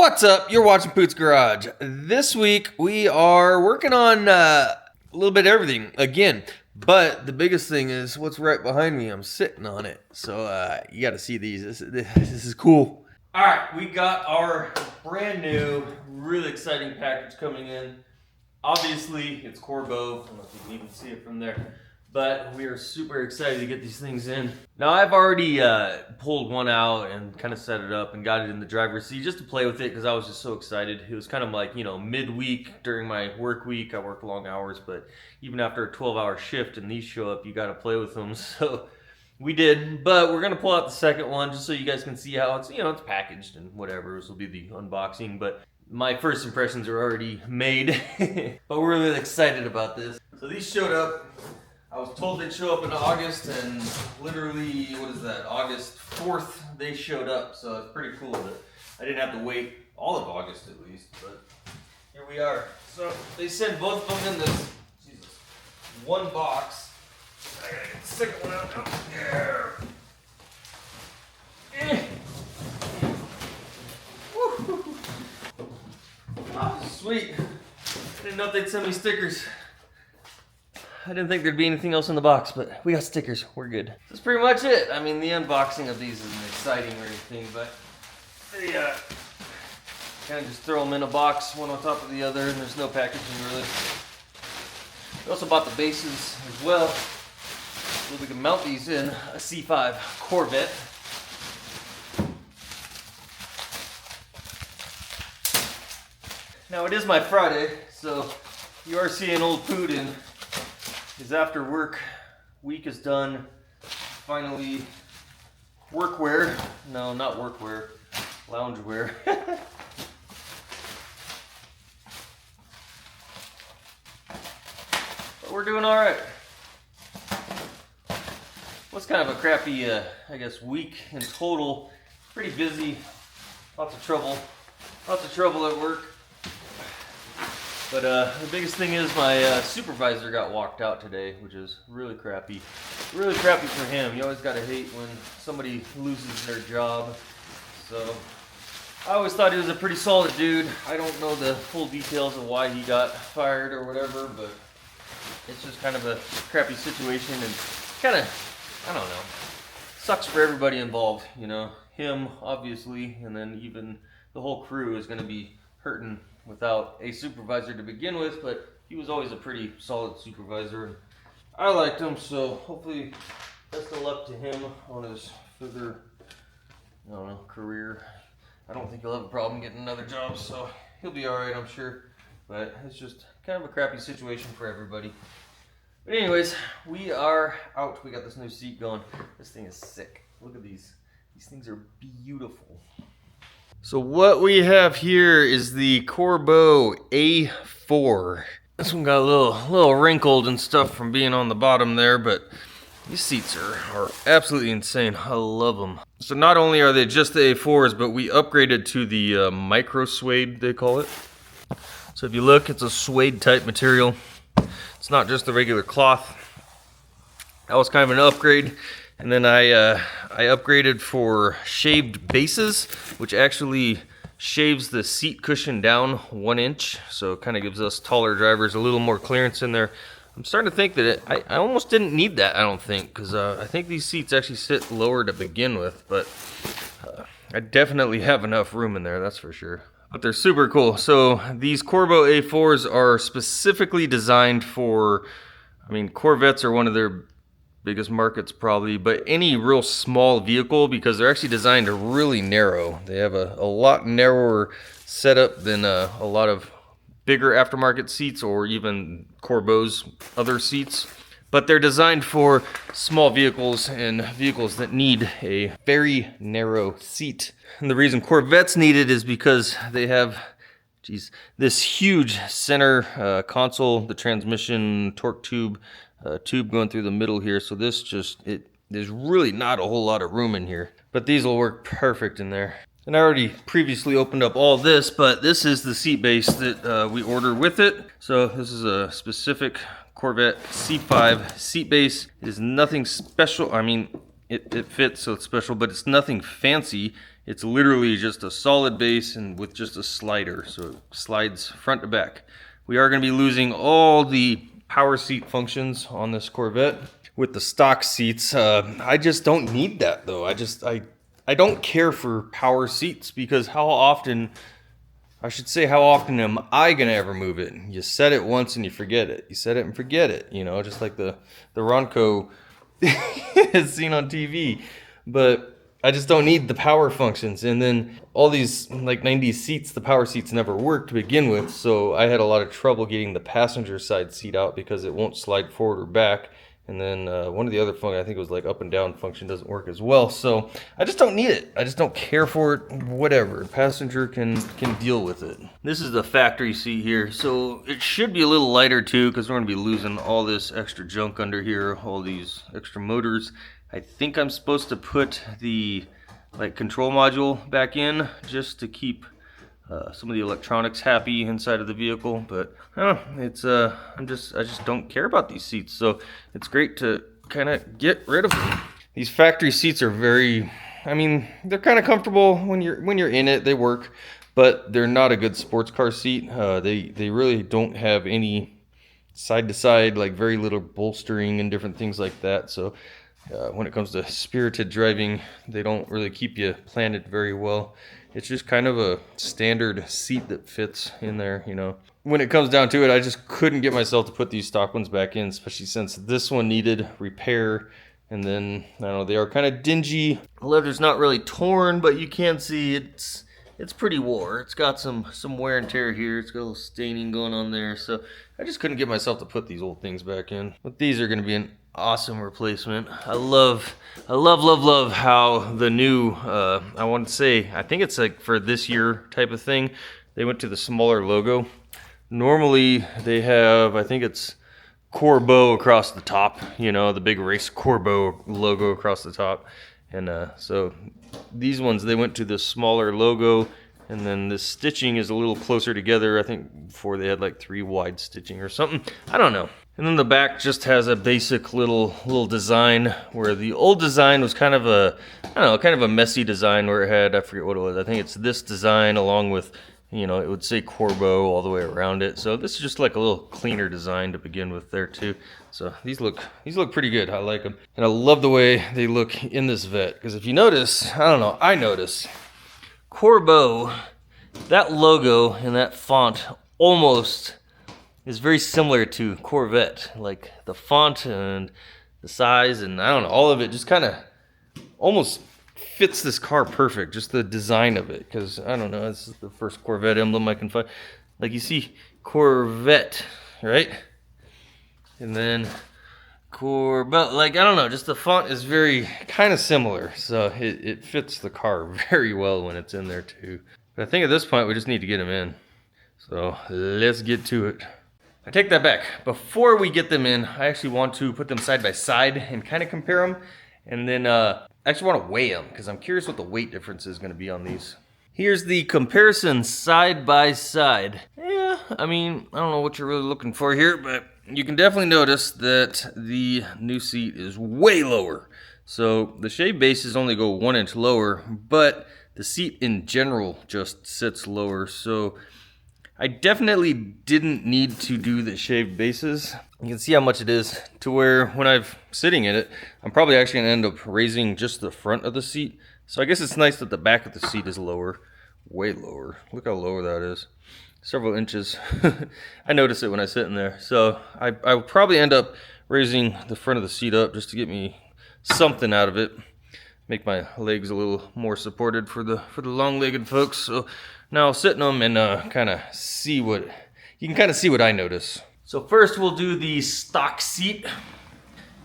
What's up? You're watching Poot's Garage. This week we are working on a little bit of everything again, but the biggest thing is what's right behind me. I'm sitting on it, so you got to see these. This is cool. All right, we got our brand new, really exciting package coming in. Obviously, it's Corbeau. I don't know if you can even see it from there. But we are super excited to get these things in. Now I've already pulled one out and kind of set it up and got it in the driver's seat just to play with it because I was just so excited. It was kind of like, you know, midweek during my work week. I work long hours, but even after a 12-hour shift and these show up, you got to play with them. So we did, but we're gonna pull out the second one just so you guys can see how it's, you know, it's packaged and whatever. This will be the unboxing, but my first impressions are already made. But we're really excited about this. So these showed up. I was told they'd show up in August, and literally, what is that, August 4th, they showed up. So it's pretty cool that I didn't have to wait all of August at least, but here we are. So they sent both of them in this, Jesus, one box. I gotta get the second one out now. Yeah. Woo. Oh, sweet. I didn't know if they'd send me stickers. I didn't think there'd be anything else in the box, but we got stickers. We're good. That's pretty much it. I mean, the unboxing of these isn't exciting or anything, but they kind of just throw them in a box, one on top of the other, and there's no packaging really. We also bought the bases as well, so we can mount these in a C5 Corvette. Now, it is my Friday, so you are seeing old Poot in his after work week is done. Finally, workwear. No, not workwear. Loungewear. But we're doing all right. Was kind of a crappy, I guess, week in total. Pretty busy. Lots of trouble at work. But the biggest thing is my supervisor got walked out today, which is really crappy. Really crappy for him. You always gotta hate when somebody loses their job. So I always thought he was a pretty solid dude. I don't know the full details of why he got fired or whatever, but it's just kind of a crappy situation and kind of, I don't know, sucks for everybody involved, you know. Him, obviously, and then even the whole crew is gonna be hurting without a supervisor to begin with, but he was always a pretty solid supervisor and I liked him, so hopefully best of luck to him on his further, I don't know, career. I don't think he'll have a problem getting another job, so he'll be alright, I'm sure, but it's just kind of a crappy situation for everybody. But anyways, we are out. We got this new seat going. This thing is sick. Look at these. These things are beautiful. So what we have here is the Corbeau A4. This one got a little wrinkled and stuff from being on the bottom there, but these seats are absolutely insane. I love them. So not only are they just the A4s, but we upgraded to the micro suede, they call it. So if you look, it's a suede type material. It's not just the regular cloth. That was kind of an upgrade. And then I upgraded for shaved bases, which actually shaves the seat cushion down 1 inch. So it kind of gives us taller drivers a little more clearance in there. I'm starting to think that I almost didn't need that, I don't think, because I think these seats actually sit lower to begin with. But I definitely have enough room in there, that's for sure. But they're super cool. So these Corbeau A4s are specifically designed for, I mean, Corvettes are one of their biggest markets probably, but any real small vehicle, because they're actually designed really narrow. They have a lot narrower setup than a lot of bigger aftermarket seats or even Corbeau's other seats. But they're designed for small vehicles and vehicles that need a very narrow seat. And the reason Corvettes need it is because they have, this huge center console, the transmission torque tube, tube going through the middle here. So this there's really not a whole lot of room in here, but these will work perfect in there. And I already previously opened up all this, but this is the seat base that we order with it. So this is a specific Corvette C5 seat base. It is nothing special. I mean, it fits, so it's special, but it's nothing fancy. It's literally just a solid base and with just a slider, so it slides front to back. We are going to be losing all the power seat functions on this Corvette with the stock seats. I just don't need that though. I don't care for power seats because how often am I gonna ever move it? You set it once and you forget it. You set it and forget it, you know, just like the Ronco is seen on TV. But I just don't need the power functions. And then all these like 90s seats, the power seats never worked to begin with. So I had a lot of trouble getting the passenger side seat out because it won't slide forward or back. And then one of the other functions, I think it was like up and down function, doesn't work as well. So I just don't need it. I just don't care for it, whatever. Passenger can deal with it. This is the factory seat here. So it should be a little lighter too because we're gonna be losing all this extra junk under here, all these extra motors. I think I'm supposed to put the like control module back in just to keep some of the electronics happy inside of the vehicle, but it's I just don't care about these seats, so it's great to kind of get rid of them. These factory seats are very, I mean, they're kind of comfortable when you're in it, they work, but they're not a good sports car seat. They really don't have any side to side, like very little bolstering and different things like that. So when it comes to spirited driving, they don't really keep you planted very well. It's just kind of a standard seat that fits in there, you know. When it comes down to it, I just couldn't get myself to put these stock ones back in, especially since this one needed repair. And then, I don't know, they are kind of dingy. The leather's not really torn, but you can see it's pretty wore. It's got some wear and tear here. It's got a little staining going on there. So I just couldn't get myself to put these old things back in. But these are going to be an awesome replacement. I love how the new, I want to say, I think it's like for this year type of thing, they went to the smaller logo. Normally they have, I think it's Corbeau across the top, you know, the big race Corbeau logo across the top. And so these ones, they went to the smaller logo, and then the stitching is a little closer together. I think before they had like 3 wide stitching or something. I don't know. And then the back just has a basic little design, where the old design was kind of a, I don't know, kind of a messy design where it had, I forget what it was. I think it's this design along with, you know, it would say Corbeau all the way around it. So this is just like a little cleaner design to begin with there too. So these look pretty good. I like them. And I love the way they look in this Vette. Because if you notice, I don't know, I notice Corbeau, that logo and that font almost is very similar to Corvette. Like the font and the size and I don't know, all of it just kind of almost fits this car perfect. Just the design of it, because I don't know, this is the first Corvette emblem I can find. Like you see Corvette, right? And then Corbeau, like I don't know, just the font is very kind of similar, so it fits the car very well when it's in there too. But I think at this point we just need to get them in. So let's get to it. I take that back. Before we get them in, I actually want to put them side by side and kind of compare them. And then I actually want to weigh them because I'm curious what the weight difference is going to be on these. Here's the comparison side by side. Yeah, I mean, I don't know what you're really looking for here, but you can definitely notice that the new seat is way lower. So the shave bases only go 1 inch lower, but the seat in general just sits lower. So I definitely didn't need to do the shaved bases. You can see how much it is to where when I'm sitting in it, I'm probably actually gonna end up raising just the front of the seat. So I guess it's nice that the back of the seat is lower, way lower. Look how low that is, several inches. I notice it when I sit in there. So I will probably end up raising the front of the seat up just to get me something out of it. Make my legs a little more supported for the long-legged folks. So now I'll sit in them and kind of see what, you can kind of see what I notice. So first we'll do the stock seat.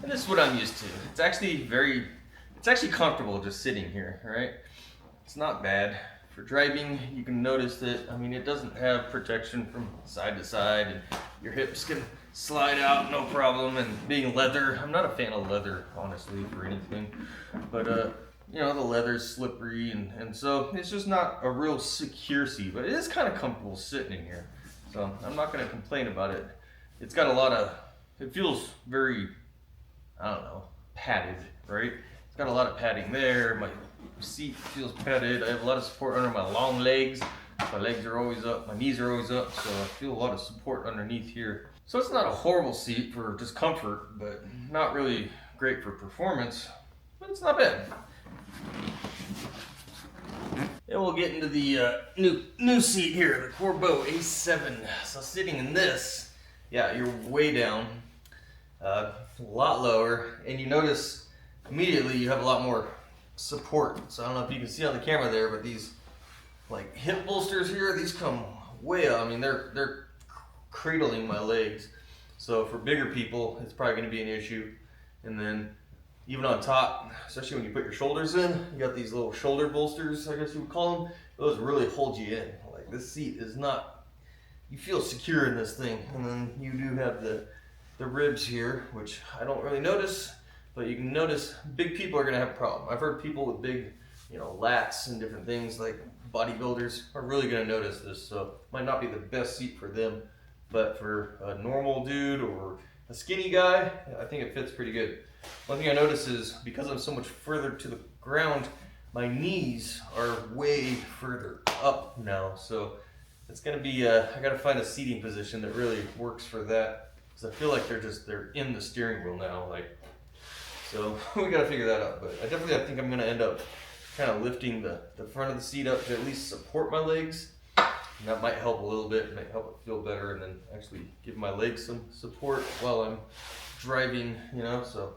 And this is what I'm used to. It's actually comfortable just sitting here, right? It's not bad. For driving, you can notice that, I mean, it doesn't have protection from side to side, and your hips can slide out no problem. And being leather, I'm not a fan of leather, honestly, for anything. But, you know, the leather's slippery, and so it's just not a real secure seat, but it is kind of comfortable sitting in here. So I'm not going to complain about it. It's got a lot of, it feels very, I don't know, padded, right? It's got a lot of padding there. My Seat feels padded. I have a lot of support under my long legs. My legs are always up, my knees are always up, so I feel a lot of support underneath here. So it's not a horrible seat for discomfort, but not really great for performance, but it's not bad. And we'll get into the new seat here, the Corbeau A7. So sitting in this, yeah, you're way down, a lot lower, and you notice immediately you have a lot more support. So I don't know if you can see on the camera there, but these like hip bolsters here, these come way up. I mean, they're cradling my legs. So for bigger people, it's probably going to be an issue. And then even on top, especially when you put your shoulders in, you got these little shoulder bolsters, I guess you would call them. Those really hold you in. Like this seat is not, you feel secure in this thing. And then you do have the ribs here, which I don't really notice, but you can notice big people are going to have a problem. I've heard people with big, lats and different things like bodybuilders are really going to notice this. So it might not be the best seat for them, but for a normal dude or a skinny guy, I think it fits pretty good. One thing I notice is because I'm so much further to the ground, my knees are way further up now. So it's going to be, I got to find a seating position that really works for that, because I feel like they're in the steering wheel now. So we got to figure that out. But I think I'm going to end up kind of lifting the front of the seat up to at least support my legs. And that might help a little bit, might help it feel better, and then actually give my legs some support while I'm driving, so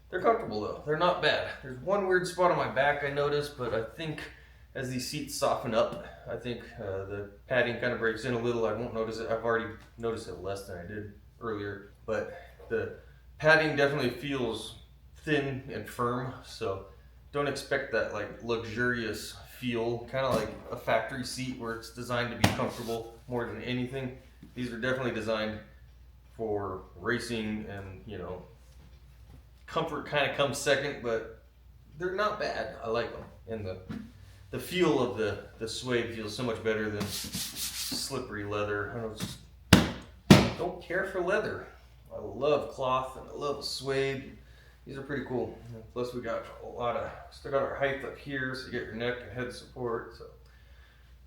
they're comfortable though. They're not bad. There's one weird spot on my back I noticed, but I think as these seats soften up, I think the padding kind of breaks in a little. I won't notice it. I've already noticed it less than I did earlier, but the padding definitely feels thin and firm, so don't expect that like luxurious feel, kind of like a factory seat where it's designed to be comfortable more than anything. These are definitely designed for racing, and comfort kind of comes second, but they're not bad. I like them, and the feel of the suede feels so much better than slippery leather. I don't care for leather. I love cloth and I love suede. These are pretty cool. Plus we got still got our height up here, so you get your neck and head support. So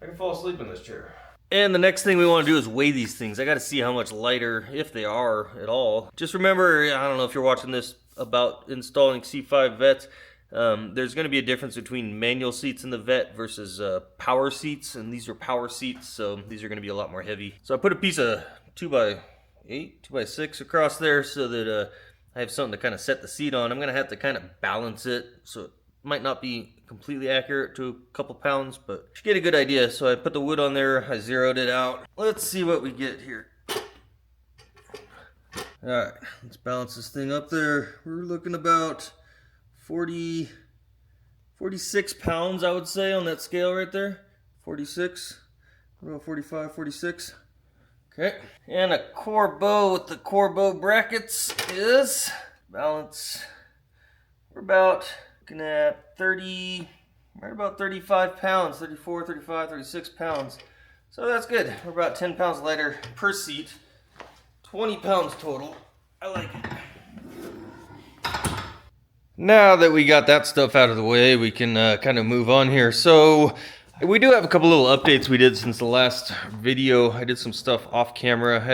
I can fall asleep in this chair. And the next thing we want to do is weigh these things. I got to see how much lighter, if they are at all. Just remember, I don't know if you're watching this about installing C5 Vettes, there's going to be a difference between manual seats in the Vette versus power seats, and these are power seats, so these are going to be a lot more heavy. So I put a piece of 2x8, 2x6 across there so that I have something to kind of set the seat on. I'm going to have to kind of balance it, so it might not be completely accurate to a couple pounds, but you get a good idea. So I put the wood on there, I zeroed it out. Let's see what we get here. All right, let's balance this thing up there. We're looking about 46 pounds, I would say, on that scale right there. 46, about 45, 46. Okay, and a Corbeau with the Corbeau brackets is balance. We're about looking at 30, right about 35 pounds, 34, 35, 36 pounds. So that's good. We're about 10 pounds lighter per seat, 20 pounds total. I like it. Now that we got that stuff out of the way, we can kind of move on here. So we do have a couple little updates we did since the last video. I did some stuff off camera. I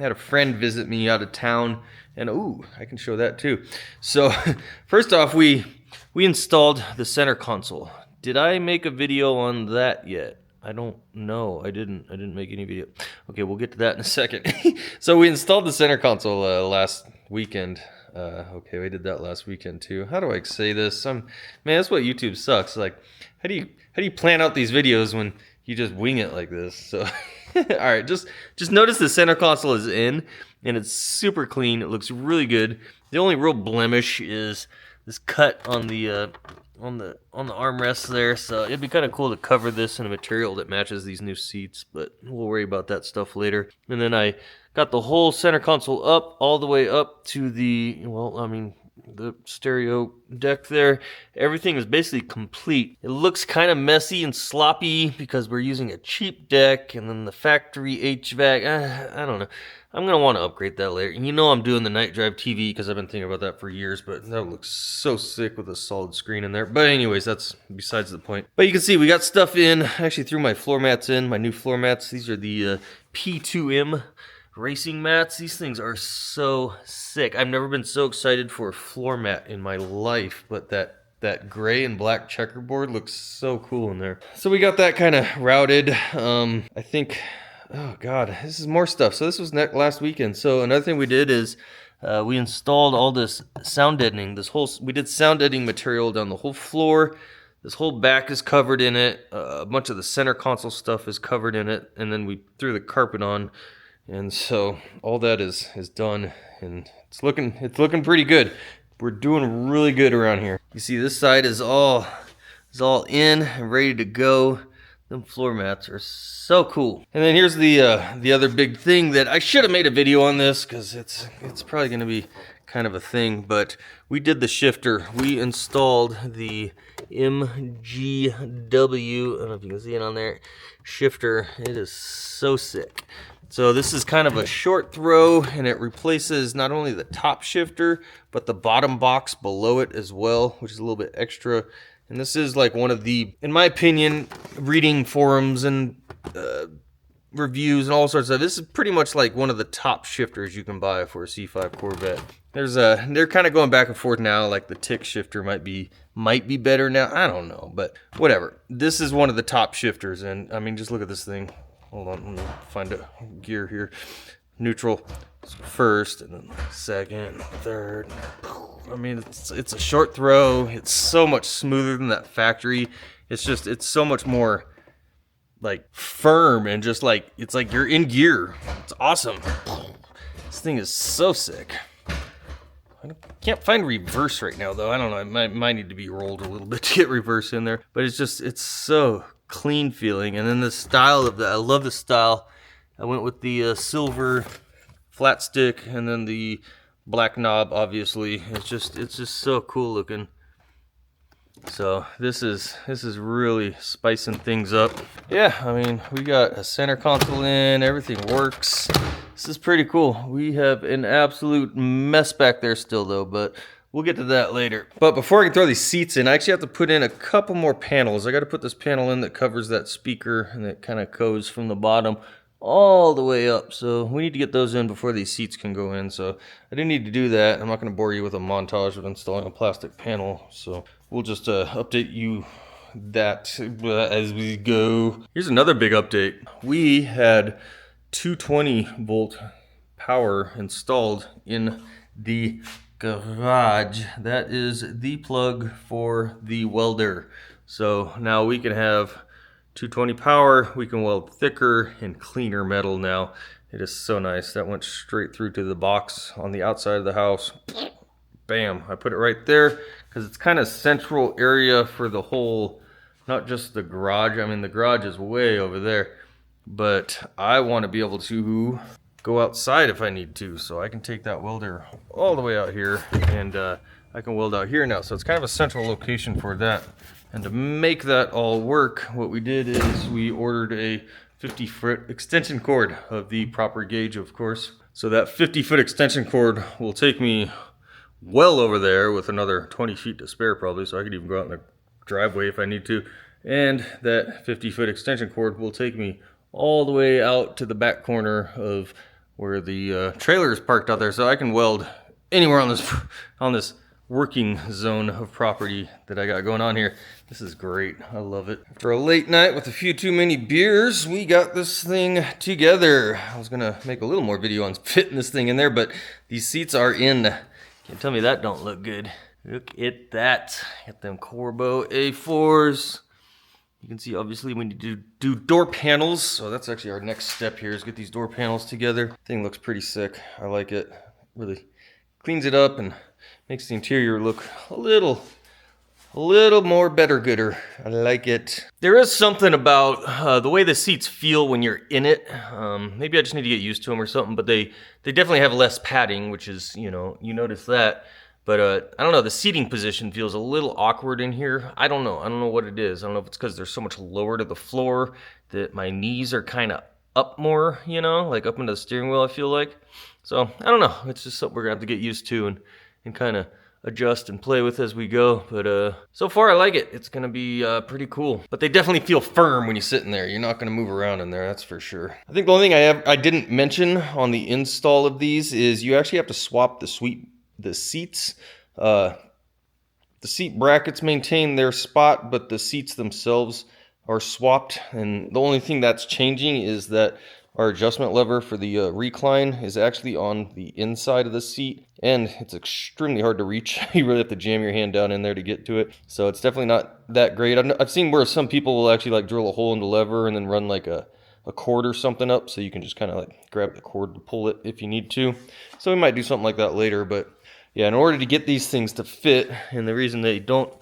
had a friend visit me out of town, and ooh, I can show that too. So first off, we installed the center console. Did I make a video on that yet? I don't know. I didn't make any video. Okay, we'll get to that in a second. So we installed the center console last weekend. Okay, we did that last weekend too. How do I say this? Man, that's what YouTube sucks. Like, how do you plan out these videos when you just wing it like this? So, all right, just notice the center console is in, and it's super clean. It looks really good. The only real blemish is this cut on the armrest there. So it'd be kind of cool to cover this in a material that matches these new seats, but we'll worry about that stuff later. And then I got the whole center console up all the way up to the, well, I mean, the stereo deck there. Everything is basically complete. It looks kind of messy and sloppy because we're using a cheap deck, and then the factory HVAC. I don't know. I'm going to want to upgrade that later. You know I'm doing the night drive TV because I've been thinking about that for years, but that looks so sick with a solid screen in there. But anyways, that's besides the point. But you can see we got stuff in. I actually threw my floor mats in, my new floor mats. These are the P2M racing mats. These things are so sick. I've never been so excited for a floor mat in my life, but that gray and black checkerboard looks so cool in there. So we got that kind of routed. I think, oh god, this is more stuff. So this was last weekend. So another thing we did is we installed all this sound deadening. We did sound deadening material down the whole floor. This whole back is covered in it. A bunch of the center console stuff is covered in it, and then we threw the carpet on. And so all that is done, and it's looking pretty good. We're doing really good around here. You see this side is all in and ready to go. Them floor mats are so cool. And then here's the other big thing that I should have made a video on this because it's probably going to be kind of a thing, but we did the shifter. We installed the MGW, I don't know if you can see it on there, shifter. It is so sick. So this is kind of a short throw, and it replaces not only the top shifter, but the bottom box below it as well, which is a little bit extra. And this is like one of the, in my opinion, reading forums and reviews and all sorts of stuff, this is pretty much like one of the top shifters you can buy for a C5 Corvette. They're kind of going back and forth now, like the tick shifter might be better now. I don't know, but whatever. This is one of the top shifters, and I mean, just look at this thing. Hold on, let me find a gear here. Neutral first, and then second, third. I mean, it's a short throw. It's so much smoother than that factory. It's so much more like firm, and just like, it's like you're in gear. It's awesome. This thing is so sick. I can't find reverse right now though. I don't know, it might need to be rolled a little bit to get reverse in there, but it's so clean feeling. And then the style of I love the style. I went with the silver flat stick, and then the black knob, obviously. It's just so cool looking. So this is really spicing things up. Yeah, I mean, we got a center console in, everything works. This is pretty cool. We have an absolute mess back there still though, but we'll get to that later. But before I can throw these seats in, I actually have to put in a couple more panels. I got to put this panel in that covers that speaker, and that kind of goes from the bottom all the way up. So we need to get those in before these seats can go in. So I do need to do that. I'm not going to bore you with a montage of installing a plastic panel. So we'll just update you that as we go. Here's another big update. We had 220 volt power installed in the garage. That is the plug for the welder. So now we can have 220 power. We can weld thicker and cleaner metal now. It is so nice. That went straight through to the box on the outside of the house. Bam, I put it right there because it's kind of central area for the whole, not just the garage. I mean, the garage is way over there, but I want to be able to go outside if I need to. So I can take that welder all the way out here, and I can weld out here now. So it's kind of a central location for that. And to make that all work, what we did is we ordered a 50-foot extension cord of the proper gauge, of course. So that 50-foot extension cord will take me well over there with another 20 feet to spare probably, so I could even go out in the driveway if I need to. And that 50-foot extension cord will take me all the way out to the back corner of where the trailer is parked out there, so I can weld anywhere on this working zone of property that I got going on here. This is great. I love it. After a late night with a few too many beers, we got this thing together. I was gonna make a little more video on fitting this thing in there, but these seats are in. Can't tell me that don't look good. Look at that. Got them Corbeau A4s. You can see obviously we need to do door panels, so that's actually our next step here, is get these door panels together. Thing looks pretty sick. I like it. Really cleans it up and makes the interior look a little more better gooder. I like it. There is something about the way the seats feel when you're in it. Maybe I just need to get used to them or something, but they definitely have less padding, which is, you know, you notice that. But I don't know, the seating position feels a little awkward in here. I don't know what it is. I don't know if it's because there's so much lower to the floor that my knees are kind of up more, you know, like up into the steering wheel, I feel like. So I don't know, it's just something we're gonna have to get used to and kind of adjust and play with as we go. But so far I like it. It's gonna be pretty cool. But they definitely feel firm when you sit in there. You're not gonna move around in there, that's for sure. I think the only thing I didn't mention on the install of these is you actually have to swap the seats. The seat brackets maintain their spot, but the seats themselves are swapped. And the only thing that's changing is that our adjustment lever for the recline is actually on the inside of the seat, and it's extremely hard to reach. You really have to jam your hand down in there to get to it. So it's definitely not that great. I've seen where some people will actually like drill a hole in the lever and then run like a cord or something up, so you can just kind of like grab the cord to pull it if you need to. So we might do something like that later, but yeah, in order to get these things to fit, and the reason they don't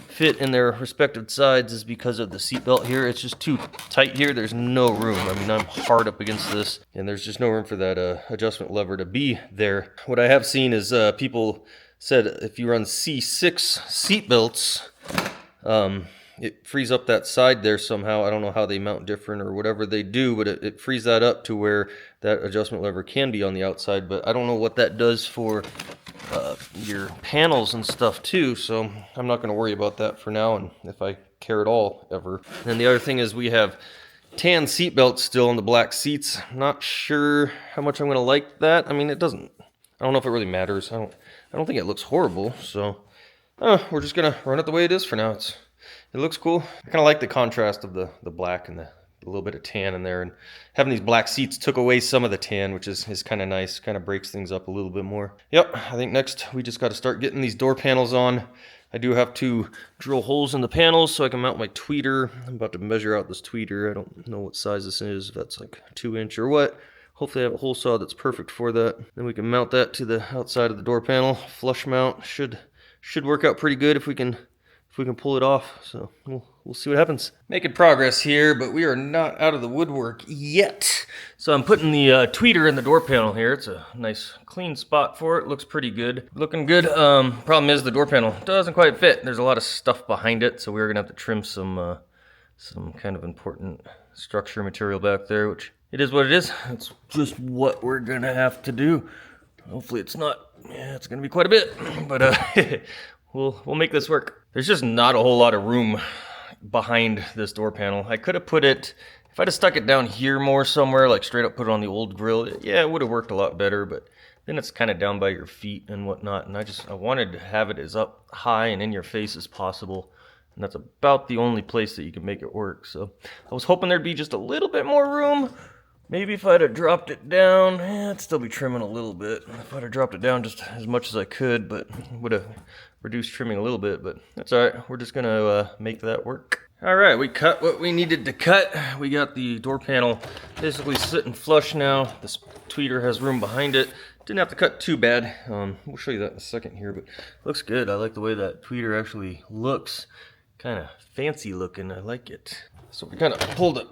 fit in their respective sides is because of the seatbelt here. It's just too tight here. There's no room. I mean, I'm hard up against this, and there's just no room for that adjustment lever to be there. What I have seen is people said if you run C6 seatbelts, it frees up that side there somehow. I don't know how they mount different or whatever they do, but it frees that up to where that adjustment lever can be on the outside. But I don't know what that does for your panels and stuff too, so I'm not going to worry about that for now, and if I care at all ever. And the other thing is we have tan seat belts still on the black seats. Not sure how much I'm going to like that. I mean, it doesn't, I don't know if it really matters. I don't think it looks horrible, so we're just going to run it the way it is for now. It looks cool. I kind of like the contrast of the black and the little bit of tan in there, and having these black seats took away some of the tan, which is kind of nice. Kind of breaks things up a little bit more. Yep, I think next we just got to start getting these door panels on. I do have to drill holes in the panels so I can mount my tweeter. I'm about to measure out this tweeter. I don't know what size this is, if that's like 2-inch or what. Hopefully I have a hole saw that's perfect for that. Then we can mount that to the outside of the door panel. Flush mount should work out pretty good if we can pull it off. So we'll see what happens. Making progress here, but we are not out of the woodwork yet. So I'm putting the tweeter in the door panel here. It's a nice clean spot for it. Looks pretty good. Looking good. Problem is the door panel doesn't quite fit. There's a lot of stuff behind it, so we're gonna have to trim some kind of important structure material back there, which it is what it is. It's just what we're gonna have to do. Hopefully it's not, yeah, it's gonna be quite a bit, but We'll make this work. There's just not a whole lot of room behind this door panel. I could have put it, if I'd have stuck it down here more somewhere, like straight up put it on the old grill, yeah, it would have worked a lot better, but then it's kind of down by your feet and whatnot, and I wanted to have it as up high and in your face as possible, and that's about the only place that you can make it work. So I was hoping there'd be just a little bit more room. Maybe if I'd have dropped it down, I'd still be trimming a little bit. If I'd have dropped it down just as much as I could, but would have reduced trimming a little bit, but that's all right. We're just gonna make that work. All right, we cut what we needed to cut. We got the door panel basically sitting flush now. This tweeter has room behind it. Didn't have to cut too bad. We'll show you that in a second here, but looks good. I like the way that tweeter actually looks. Kind of fancy looking, I like it. So we kind of pulled it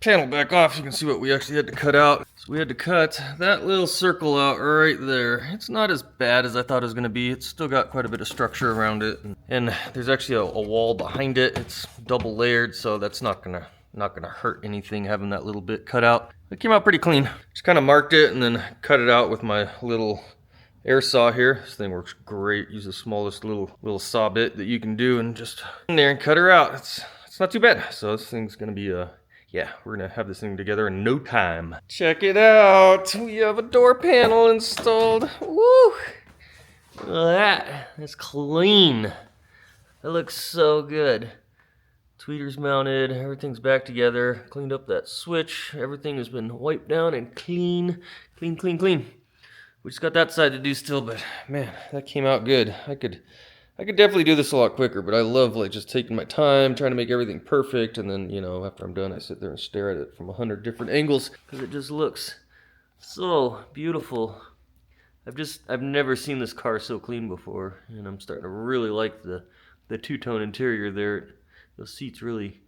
panel back off. You can see what we actually had to cut out. So we had to cut that little circle out right there. It's not as bad as I thought it was going to be. It's still got quite a bit of structure around it, and there's actually a wall behind it. It's double layered, so that's not gonna hurt anything having that little bit cut out. It came out pretty clean. Just kind of marked it and then cut it out with my little air saw here. This thing works great. Use the smallest little saw bit that you can do and just in there and cut her out. It's not too bad. So this thing's gonna be yeah, we're gonna have this thing together in no time. Check it out. We have a door panel installed. Woo! Look at that. It's clean. That looks so good. Tweeter's mounted. Everything's back together. Cleaned up that switch. Everything has been wiped down and clean. Clean. We just got that side to do still, but man, that came out good. I could definitely do this a lot quicker, but I love like just taking my time, trying to make everything perfect, and then, you know, after I'm done, I sit there and stare at it from 100 different angles because it just looks so beautiful. I've never seen this car so clean before, and I'm starting to really like the two-tone interior there. Those seats really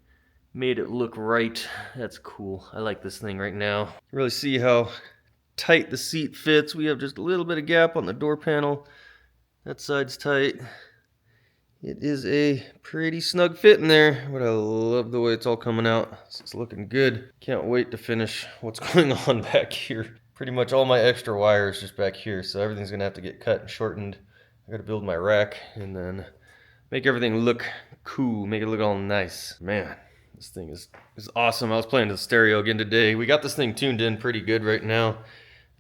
made it look right. That's cool. I like this thing right now. Really see how tight the seat fits. We have just a little bit of gap on the door panel. That side's tight. It is a pretty snug fit in there, but I love the way it's all coming out. It's looking good. Can't wait to finish what's going on back here. Pretty much all my extra wire is just back here, so everything's gonna have to get cut and shortened. I gotta build my rack and then make everything look cool, make it look all nice. Man, this thing is awesome. I was playing the stereo again today. We got this thing tuned in pretty good right now.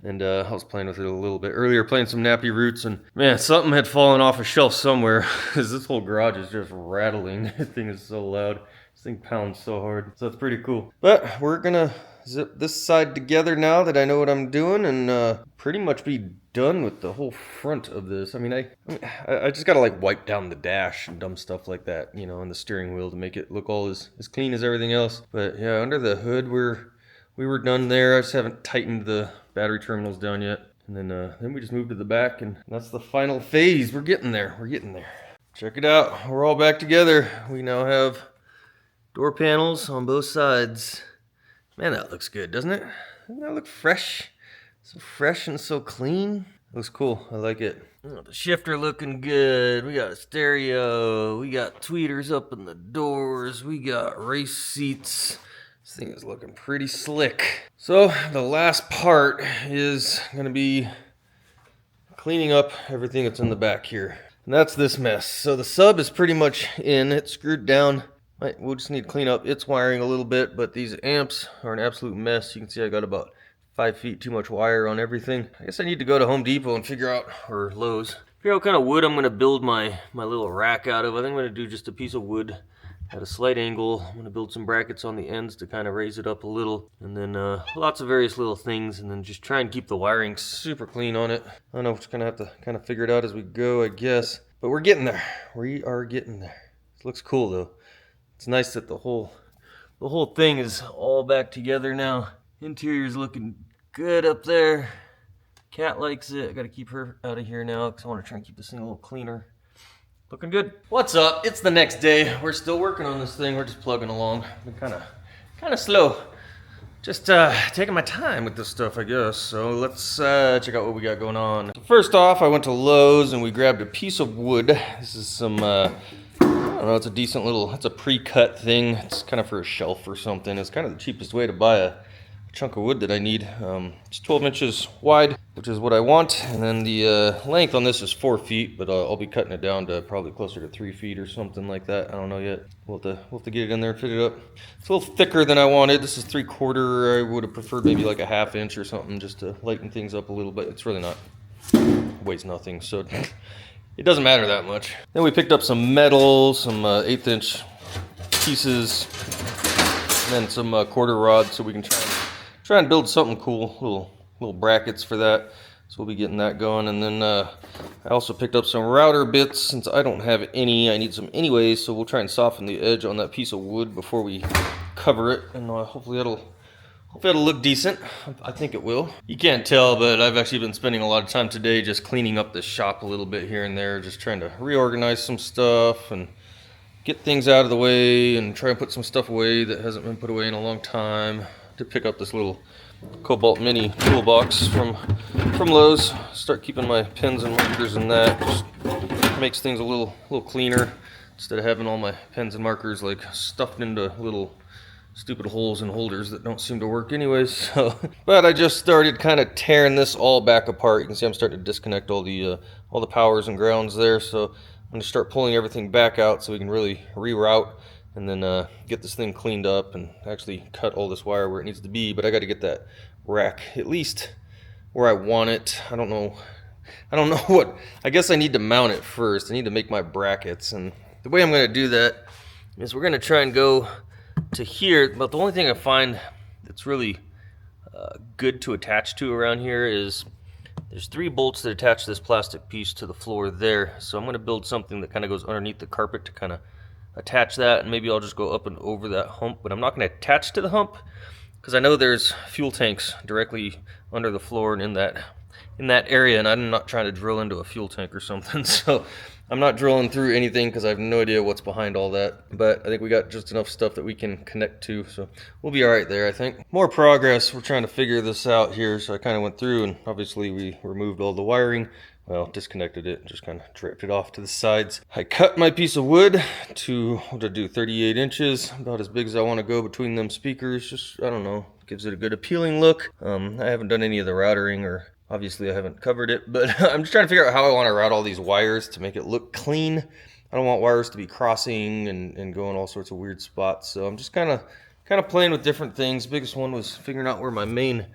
And I was playing with it a little bit earlier, playing some Nappy Roots, and man, something had fallen off a shelf somewhere, because this whole garage is just rattling. This thing is so loud. This thing pounds so hard, so it's pretty cool. But we're gonna zip this side together now that I know what I'm doing, and pretty much be done with the whole front of this. I mean, I just gotta like wipe down the dash and dumb stuff like that, you know, and the steering wheel to make it look all as clean as everything else. But yeah, under the hood, we were done there. I just haven't tightened the battery terminals down yet. And then we just moved to the back, and that's the final phase. We're getting there. We're getting there. Check it out. We're all back together. We now have door panels on both sides. Man, that looks good, doesn't it? Doesn't that look fresh? So fresh and so clean. Looks cool. I like it. Oh, the shifter looking good. We got a stereo. We got tweeters up in the doors. We got race seats. This thing is looking pretty slick. So the last part is gonna be cleaning up everything that's in the back here. And that's this mess. So the sub is pretty much in, it's screwed down. We'll just need to clean up its wiring a little bit, but these amps are an absolute mess. You can see I got about 5 feet too much wire on everything. I guess I need to go to Home Depot and figure out, or Lowe's, figure out what kind of wood I'm gonna build my little rack out of. I think I'm gonna do just a piece of wood at a slight angle. I'm gonna build some brackets on the ends to kind of raise it up a little, and then lots of various little things, and then just try and keep the wiring super clean on it. I don't know, we're just gonna have to kind of figure it out as we go, I guess. But we're getting there. We are getting there. It looks cool though. It's nice that the whole thing is all back together now. Interior's looking good up there. Cat likes it. I gotta keep her out of here now because I want to try and keep this thing a little cleaner. Looking good. What's up? It's the next day. We're still working on this thing. We're just plugging along. Been kind of slow. Just taking my time with this stuff, I guess. So let's check out what we got going on. So first off, I went to Lowe's and we grabbed a piece of wood. This is some, I don't know, it's a decent little, it's a pre-cut thing. It's kind of for a shelf or something. It's kind of the cheapest way to buy a chunk of wood that I need. It's 12 inches wide, which is what I want, and then the length on this is 4 feet, but I'll be cutting it down to probably closer to 3 feet or something like that. I don't know yet. We'll have to get it in there and fit it up. It's a little thicker than I wanted. This is 3/4. I would have preferred maybe like a 1/2 inch or something just to lighten things up a little bit. It's really not, it weighs nothing, so it doesn't matter that much. Then we picked up some metal, some 1/8 inch pieces, and then some quarter rod so we can try and build something cool, little brackets for that. So we'll be getting that going. And then I also picked up some router bits since I don't have any. I need some anyways, so we'll try and soften the edge on that piece of wood before we cover it, and hopefully it'll look decent. I think it will. You can't tell, but I've actually been spending a lot of time today just cleaning up the shop a little bit here and there, just trying to reorganize some stuff and get things out of the way and try and put some stuff away that hasn't been put away in a long time. To pick up this little Cobalt Mini toolbox from Lowe's. Start keeping my pens and markers in that. Just makes things a little cleaner instead of having all my pens and markers like stuffed into little stupid holes and holders that don't seem to work anyways. So, but I just started kind of tearing this all back apart. You can see I'm starting to disconnect all the powers and grounds there. So I'm going to start pulling everything back out so we can really reroute. And then get this thing cleaned up and actually cut all this wire where it needs to be. But I got to get that rack at least where I want it. I don't know what. I guess I need to mount it first. I need to make my brackets, and the way I'm going to do that is we're going to try and go to here. But the only thing I find that's really good to attach to around here is there's 3 bolts that attach this plastic piece to the floor there. So I'm going to build something that kind of goes underneath the carpet to kind of attach that, and maybe I'll just go up and over that hump, but I'm not going to attach to the hump because I know there's fuel tanks directly under the floor and in that area, and I'm not trying to drill into a fuel tank or something. So I'm not drilling through anything because I have no idea what's behind all that. But I think we got just enough stuff that we can connect to, so we'll be all right there, I think. More progress. We're trying to figure this out here. So I kind of went through, and obviously we removed all the wiring. well, disconnected it, just kind of draped it off to the sides. I cut my piece of wood to, what did I do, 38 inches, about as big as I want to go between them speakers. Just, I don't know, gives it a good appealing look. I haven't done any of the routering, or obviously I haven't covered it, but I'm just trying to figure out how I want to route all these wires to make it look clean. I don't want wires to be crossing and going all sorts of weird spots, so I'm just kind of playing with different things. Biggest one was figuring out where my main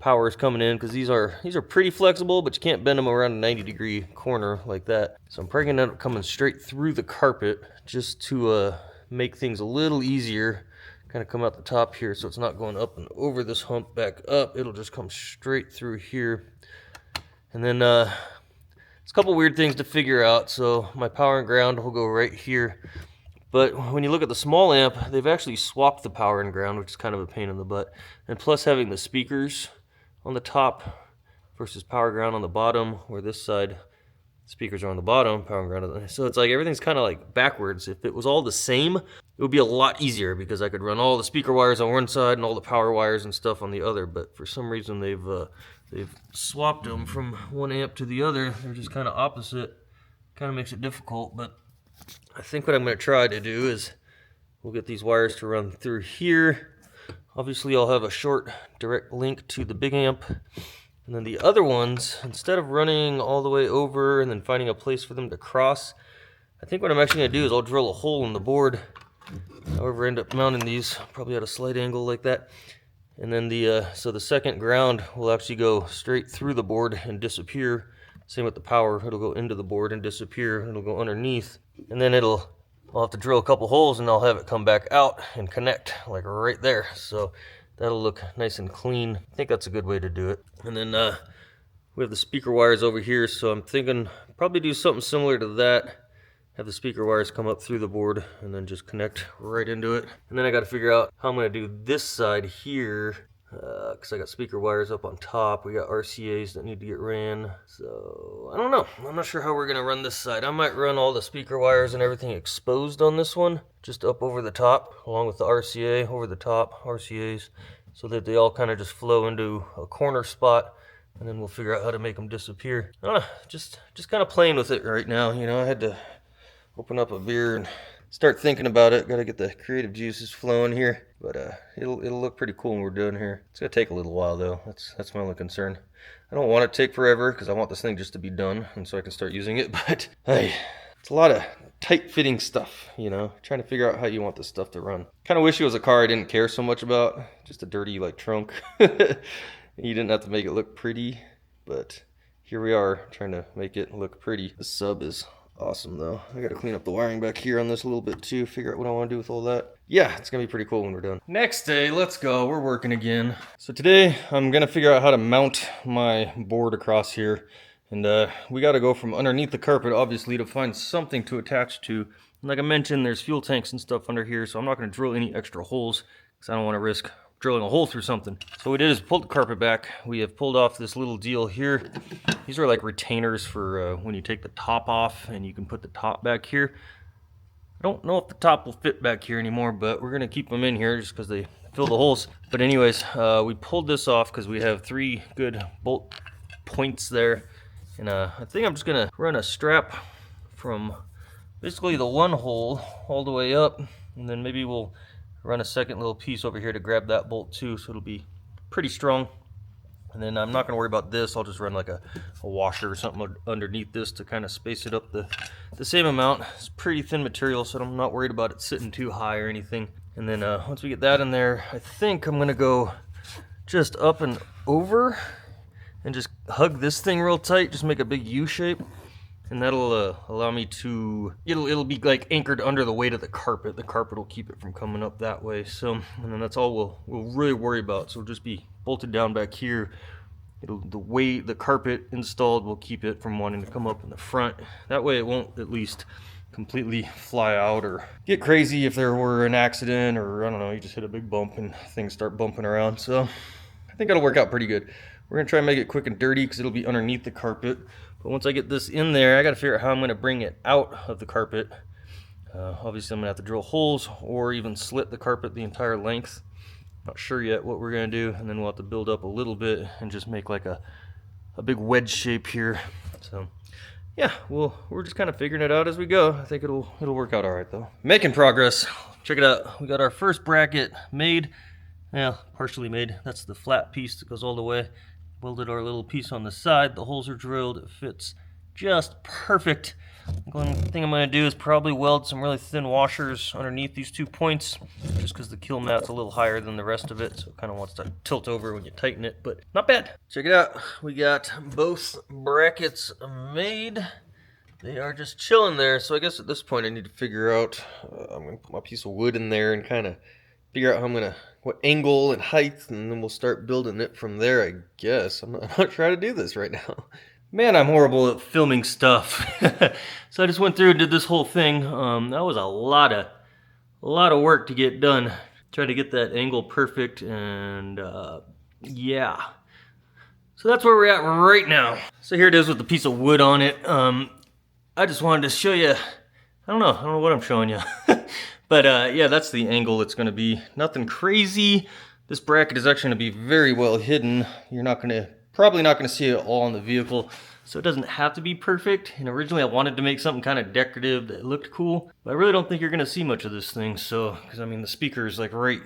power is coming in, because these are pretty flexible, but you can't bend them around a 90-degree corner like that. So I'm probably gonna end up coming straight through the carpet just to make things a little easier. Kind of come out the top here, so it's not going up and over this hump back up. It'll just come straight through here. And then it's a couple weird things to figure out. So my power and ground will go right here. But when you look at the small amp, they've actually swapped the power and ground, which is kind of a pain in the butt. And plus having the speakers on the top versus power ground on the bottom, where this side speakers are on the bottom, power and ground on the, so it's like everything's kind of like backwards. If it was all the same, it would be a lot easier, because I could run all the speaker wires on one side and all the power wires and stuff on the other. But for some reason they've swapped them from one amp to the other. They're just kind of opposite. Kind of makes it difficult, but I think what I'm going to try to do is we'll get these wires to run through here. Obviously I'll have a short direct link to the big amp, and then the other ones, instead of running all the way over and then finding a place for them to cross, I think what I'm actually going to do is I'll drill a hole in the board, however I end up mounting these, probably at a slight angle like that. And then so the second ground will actually go straight through the board and disappear. Same with the power, it'll go into the board and disappear, it'll go underneath, and then I'll have to drill a couple holes and I'll have it come back out and connect, like right there. So that'll look nice and clean. I think that's a good way to do it. And then we have the speaker wires over here, so I'm thinking probably do something similar to that. Have the speaker wires come up through the board and then just connect right into it. And then I got to figure out how I'm going to do this side here, because I got speaker wires up on top. We got RCAs that need to get ran. So I don't know. I'm not sure how we're going to run this side. I might run all the speaker wires and everything exposed on this one, just up over the top, along with the RCA over the top, RCAs, so that they all kind of just flow into a corner spot. And then we'll figure out how to make them disappear. I don't know, just kind of playing with it right now. You know, I had to open up a beer and start thinking about it. Got to get the creative juices flowing here, but it'll look pretty cool when we're done here. It's gonna take a little while though. That's my only concern. I don't want it to take forever, because I want this thing just to be done and so I can start using it. But hey, it's a lot of tight-fitting stuff, you know, trying to figure out how you want this stuff to run. Kind of wish it was a car I didn't care so much about, just a dirty like trunk. You didn't have to make it look pretty, but here we are trying to make it look pretty. The sub is awesome though. I gotta clean up the wiring back here on this a little bit too, figure out what I want to do with all that. Yeah, it's gonna be pretty cool when we're done. Next day, let's go. We're working again. So today I'm gonna figure out how to mount my board across here, and we gotta go from underneath the carpet obviously to find something to attach to. And like I mentioned, there's fuel tanks and stuff under here, so I'm not gonna drill any extra holes because I don't want to risk drilling a hole through something. So what we did is pulled the carpet back. We have pulled off this little deal here. These are like retainers for when you take the top off, and you can put the top back here. I don't know if the top will fit back here anymore, but we're gonna keep them in here just because they fill the holes. But anyways, we pulled this off because we have 3 good bolt points there. And I think I'm just gonna run a strap from basically the one hole all the way up, and then maybe we'll run a second little piece over here to grab that bolt too, so it'll be pretty strong. And then I'm not going to worry about this. I'll just run like a washer or something underneath this to kind of space it up the same amount. It's pretty thin material, so I'm not worried about it sitting too high or anything. And then once we get that in there, I think I'm going to go just up and over and just hug this thing real tight, just make a big U shape. And that'll allow me to, it'll be like anchored under the weight of the carpet. The carpet will keep it from coming up that way. So, and then that's all we'll really worry about. So it'll just be bolted down back here. The weight, the carpet installed will keep it from wanting to come up in the front. That way it won't at least completely fly out or get crazy if there were an accident, or I don't know, you just hit a big bump and things start bumping around. So I think it'll work out pretty good. We're gonna try and make it quick and dirty because it'll be underneath the carpet. But once I get this in there, I got to figure out how I'm going to bring it out of the carpet. Obviously, I'm going to have to drill holes or even slit the carpet the entire length. Not sure yet what we're going to do. And then we'll have to build up a little bit and just make like a big wedge shape here So yeah, we're just kind of figuring it out as we go. I think it'll work out all right though. Making progress. Check it out. We got our first bracket made. Yeah, partially made. That's the flat piece that goes all the way. Welded our little piece on the side. The holes are drilled. It fits just perfect. The only thing I'm going to do is probably weld some really thin washers underneath these 2 points, just because the kill mat's a little higher than the rest of it, so it kind of wants to tilt over when you tighten it, but not bad. Check it out. We got both brackets made. They are just chilling there, so I guess at this point I need to figure out, I'm going to put my piece of wood in there and kind of figure out how I'm going to, what angle and height, and then we'll start building it from there, I guess. I'm not trying to do this right now. Man, I'm horrible at filming stuff. So I just went through and did this whole thing. That was a lot of work to get done. Try to get that angle perfect, and yeah. So that's where we're at right now. So here it is with the piece of wood on it. I just wanted to show you, I don't know what I'm showing you. But yeah, that's the angle it's gonna be. Nothing crazy. This bracket is actually gonna be very well hidden. You're probably not gonna see it all in the vehicle. So it doesn't have to be perfect. And originally I wanted to make something kind of decorative that looked cool. But I really don't think you're gonna see much of this thing. So, because I mean the speaker is like right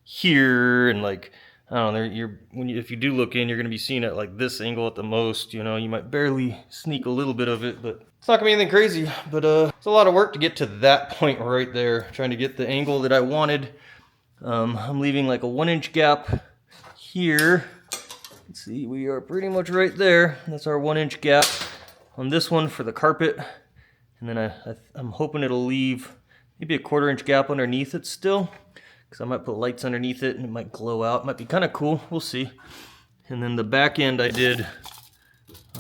here, and like, I don't know, if you do look in, you're gonna be seeing it like this angle at the most. You know, you might barely sneak a little bit of it, but it's not gonna be anything crazy. But it's a lot of work to get to that point right there, trying to get the angle that I wanted. I'm leaving like a 1-inch gap here. Let's see, we are pretty much right there. That's our 1-inch gap on this one for the carpet. And then I'm hoping it'll leave maybe a 1/4-inch gap underneath it still, because I might put lights underneath it and it might glow out. It might be kind of cool, we'll see. And then the back end I did,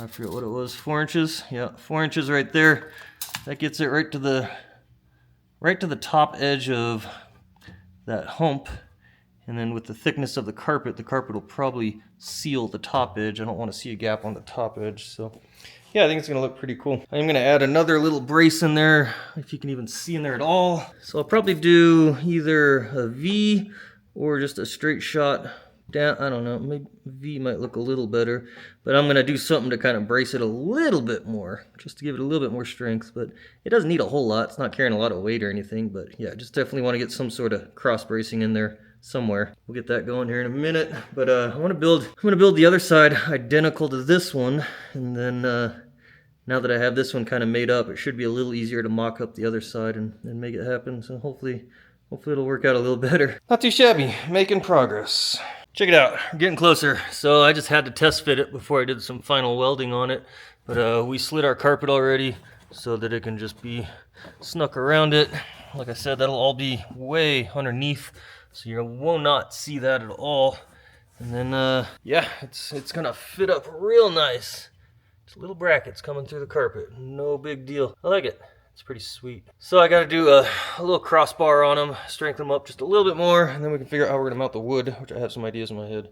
I forget what it was, 4 inches. Yeah, 4 inches right there. That gets it right to the top edge of that hump. And then with the thickness of the carpet will probably seal the top edge. I don't want to see a gap on the top edge. So yeah, I think it's going to look pretty cool. I'm going to add another little brace in there, if you can even see in there at all. So I'll probably do either a V or just a straight shot down. I don't know, maybe V might look a little better. But I'm going to do something to kind of brace it a little bit more, just to give it a little bit more strength. But it doesn't need a whole lot. It's not carrying a lot of weight or anything. But yeah, just definitely want to get some sort of cross bracing in there somewhere. We'll get that going here in a minute. But I'm gonna build the other side identical to this one, and then now that I have this one kind of made up, it should be a little easier to mock up the other side and make it happen. So hopefully it'll work out a little better. Not too shabby, making progress. Check it out, we're getting closer. So I just had to test fit it before I did some final welding on it. But we slid our carpet already so that it can just be snuck around it. Like I said, that'll all be way underneath, so you will not see that at all. And then, yeah, it's gonna fit up real nice. Just little brackets coming through the carpet. No big deal. I like it. It's pretty sweet. So I gotta do a little crossbar on them, strengthen them up just a little bit more, and then we can figure out how we're gonna mount the wood, which I have some ideas in my head.